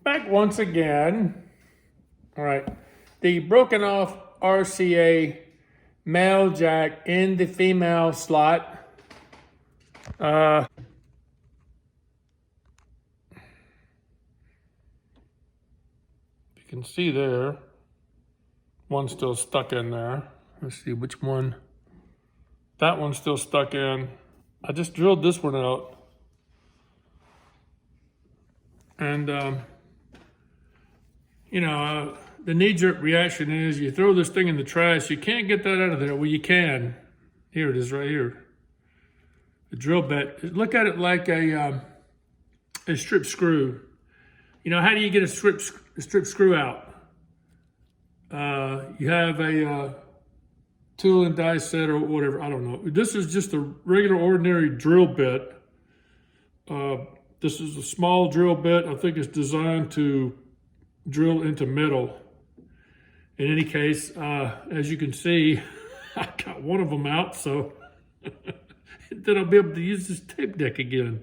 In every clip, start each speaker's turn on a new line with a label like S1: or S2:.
S1: Back once again. All right. The broken off RCA male jack in the female slot. You can see there, one's still stuck in there. Let's see which one. That one's still stuck in. I just drilled this one out. And, the knee-jerk reaction is you throw this thing in the trash. You can't get that out of there. Well, you can. Here it is right here. The drill bit. Look at it like a strip screw. You know, how do you get a strip screw out? You have a tool and die set or whatever. I don't know. This is just a regular, ordinary drill bit. This is a small drill bit. I think it's designed to drill into metal. In any case, as you can see, I got one of them out, so then I'll be able to use this tape deck again.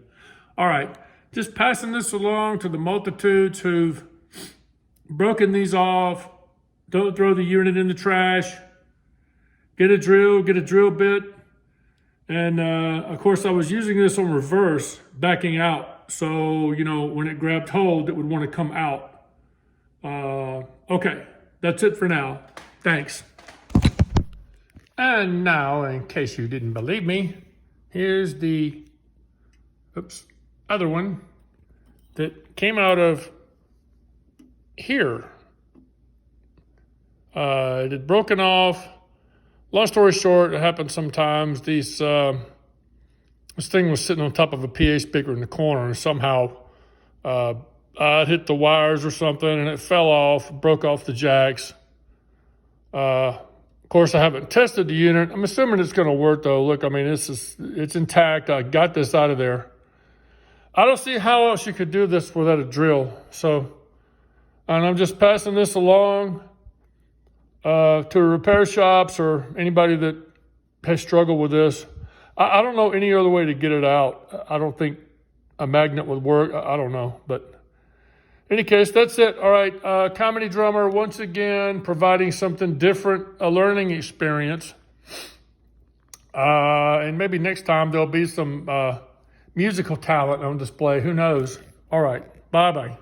S1: All right, just passing this along to the multitudes who've broken these off. Don't throw the unit in the trash. Get a drill bit. And of course, I was using this on reverse, backing out. So, when it grabbed hold, it would want to come out. Okay, that's it for now. Thanks. And now, in case you didn't believe me, here's the other one that came out of here. It had broken off. Long story short, it happens sometimes. This thing was sitting on top of a PA speaker in the corner, and somehow it hit the wires or something, and it fell off, broke off the jacks. Of course, I haven't tested the unit. I'm assuming it's going to work, though. Look, I mean, it's intact. I got this out of there. I don't see how else you could do this without a drill. And I'm just passing this along to repair shops or anybody that has struggled with this. I don't know any other way to get it out. I don't think a magnet would work. I don't know. But in any case, that's it. All right. Comedy drummer, once again, providing something different, a learning experience. And maybe next time there'll be some musical talent on display. Who knows? All right. Bye-bye.